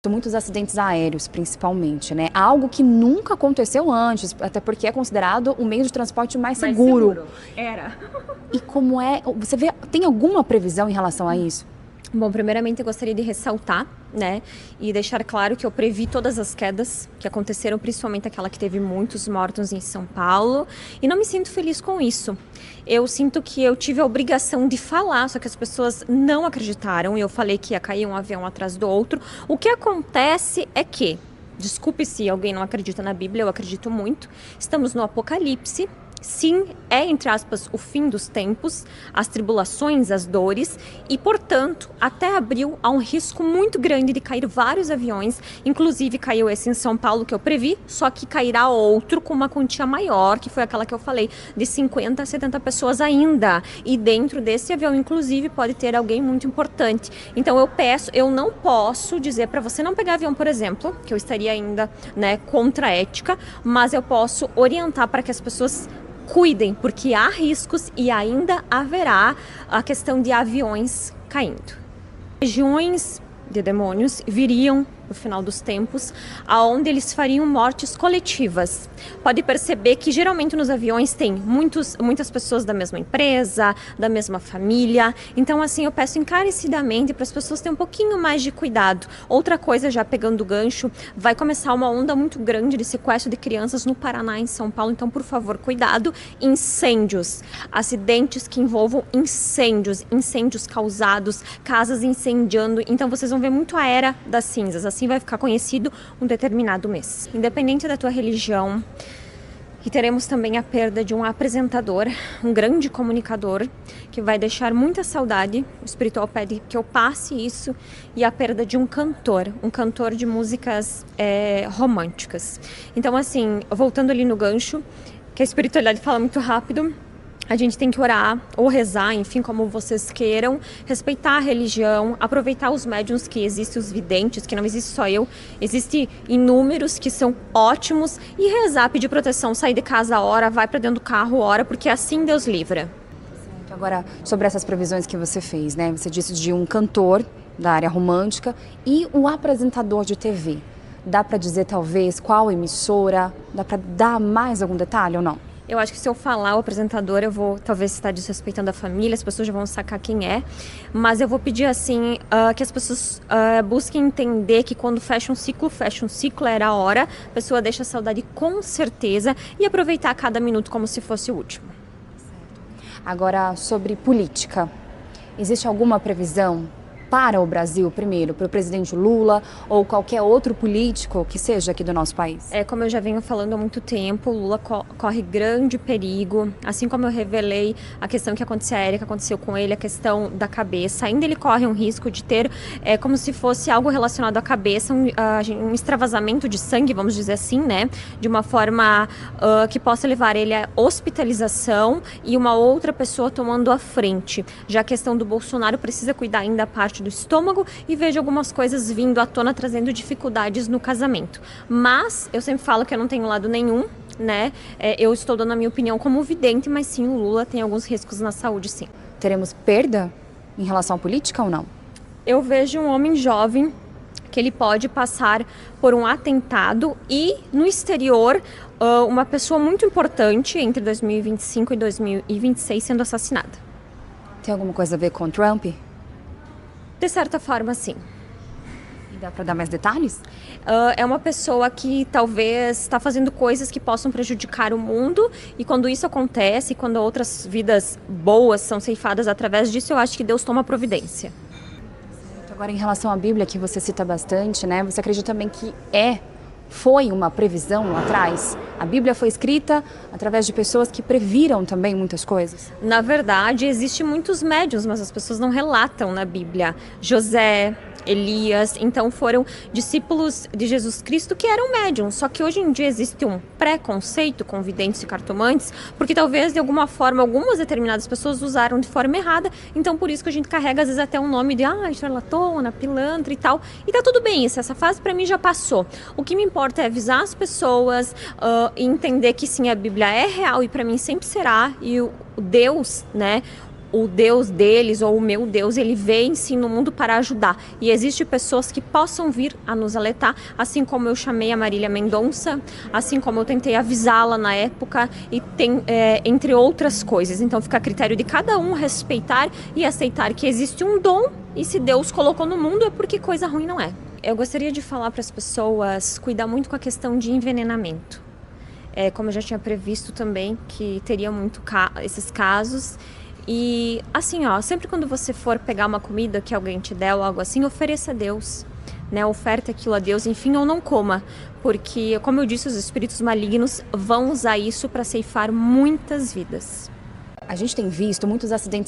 muitos acidentes aéreos, principalmente, né? Algo que nunca aconteceu antes, até porque é considerado o meio de transporte mais seguro. Era. E como é, você vê, tem alguma previsão em relação a isso? Bom, primeiramente eu gostaria de ressaltar, né, e deixar claro que eu previ todas as quedas que aconteceram, principalmente aquela que teve muitos mortos em São Paulo, e não me sinto feliz com isso. Eu sinto que eu tive a obrigação de falar, só que as pessoas não acreditaram, e eu falei que ia cair um avião atrás do outro. O que acontece é que, desculpe se alguém não acredita na Bíblia, eu acredito muito, estamos no Apocalipse. Sim, é, entre aspas, o fim dos tempos, as tribulações, as dores, e, portanto, até abril há um risco muito grande de cair vários aviões, inclusive caiu esse em São Paulo que eu previ, só que cairá outro com uma quantia maior, que foi aquela que eu falei, de 50 a 70 pessoas ainda, e dentro desse avião, inclusive, pode ter alguém muito importante. Então eu não posso dizer para você não pegar avião, por exemplo, que eu estaria ainda, né, contra a ética, mas eu posso orientar para que as pessoas cuidem, porque há riscos e ainda haverá a questão de aviões caindo. Regiões de demônios viriam no final dos tempos, aonde eles fariam mortes coletivas. Pode perceber que geralmente nos aviões tem muitas pessoas da mesma empresa, da mesma família. Então, assim, eu peço encarecidamente para as pessoas terem um pouquinho mais de cuidado. Outra coisa, já pegando o gancho, vai começar uma onda muito grande de sequestro de crianças no Paraná, em São Paulo. Então, por favor, cuidado. Incêndios, acidentes que envolvam incêndios, incêndios causados, casas incendiando. Então, vocês vão ver muito a era das cinzas. Assim vai ficar conhecido um determinado mês. Independente da tua religião, e teremos também a perda de um apresentador, um grande comunicador, que vai deixar muita saudade. O espiritual pede que eu passe isso, e a perda de um cantor de músicas românticas. Então, assim, voltando ali no gancho, que a espiritualidade fala muito rápido, a gente tem que orar ou rezar, enfim, como vocês queiram, respeitar a religião, aproveitar os médiuns que existem, os videntes, que não existe só eu, existe inúmeros que são ótimos, e rezar, pedir proteção, sair de casa a hora, vai para dentro do carro a hora, porque assim Deus livra. Agora, sobre essas previsões que você fez, né? Você disse de um cantor da área romântica e um apresentador de TV. Dá para dizer, talvez, qual emissora? Dá para dar mais algum detalhe ou não? Eu acho que se eu falar o apresentador, eu vou talvez estar desrespeitando a família, as pessoas já vão sacar quem é, mas eu vou pedir assim, que as pessoas busquem entender que quando fecha um ciclo, era a hora, a pessoa deixa a saudade com certeza, e aproveitar cada minuto como se fosse o último. Agora, sobre política, existe alguma previsão para o Brasil, primeiro, para o presidente Lula ou qualquer outro político que seja aqui do nosso país? Como eu já venho falando há muito tempo, Lula corre grande perigo, assim como eu revelei a questão que aconteceu com ele, a questão da cabeça, ainda ele corre um risco de ter, como se fosse algo relacionado à cabeça, um extravasamento de sangue, vamos dizer assim, né, de uma forma que possa levar ele à hospitalização e uma outra pessoa tomando a frente. Já a questão do Bolsonaro precisa cuidar ainda a parte do estômago, e vejo algumas coisas vindo à tona, trazendo dificuldades no casamento. Mas eu sempre falo que eu não tenho lado nenhum, né? Eu estou dando a minha opinião como vidente, mas sim, o Lula tem alguns riscos na saúde, sim. Teremos perda em relação à política ou não? Eu vejo um homem jovem que ele pode passar por um atentado, e no exterior uma pessoa muito importante entre 2025 e 2026 sendo assassinada. Tem alguma coisa a ver com Trump? De certa forma, sim. E dá para dar mais detalhes? É uma pessoa que talvez está fazendo coisas que possam prejudicar o mundo, e quando isso acontece, quando outras vidas boas são ceifadas através disso, eu acho que Deus toma providência. Agora, em relação à Bíblia, que você cita bastante, né? Você acredita também que foi uma previsão lá atrás? A Bíblia foi escrita através de pessoas que previram também muitas coisas? Na verdade, existem muitos médiuns, mas as pessoas não relatam na Bíblia. José, Elias, então foram discípulos de Jesus Cristo que eram médiums, só que hoje em dia existe um preconceito com videntes e cartomantes, porque talvez de alguma forma algumas determinadas pessoas usaram de forma errada, então por isso que a gente carrega às vezes até um nome de charlatona, pilantra e tal, e tá tudo bem isso, essa fase pra mim já passou. O que me importa é avisar as pessoas e entender que sim, a Bíblia é real e pra mim sempre será, e o Deus, né, o Deus deles ou o meu Deus, ele vem sim no mundo para ajudar. E existem pessoas que possam vir a nos alertar, assim como eu chamei a Marília Mendonça, assim como eu tentei avisá-la na época, e tem, entre outras coisas. Então fica a critério de cada um respeitar e aceitar que existe um dom, e se Deus colocou no mundo é porque coisa ruim não é. Eu gostaria de falar para as pessoas cuidar muito com a questão de envenenamento. Como eu já tinha previsto também, que teria muito esses casos. E assim, sempre quando você for pegar uma comida que alguém te der ou algo assim, ofereça a Deus, né? Oferte aquilo a Deus, enfim, ou não coma. Porque, como eu disse, os espíritos malignos vão usar isso para ceifar muitas vidas. A gente tem visto muitos acidentes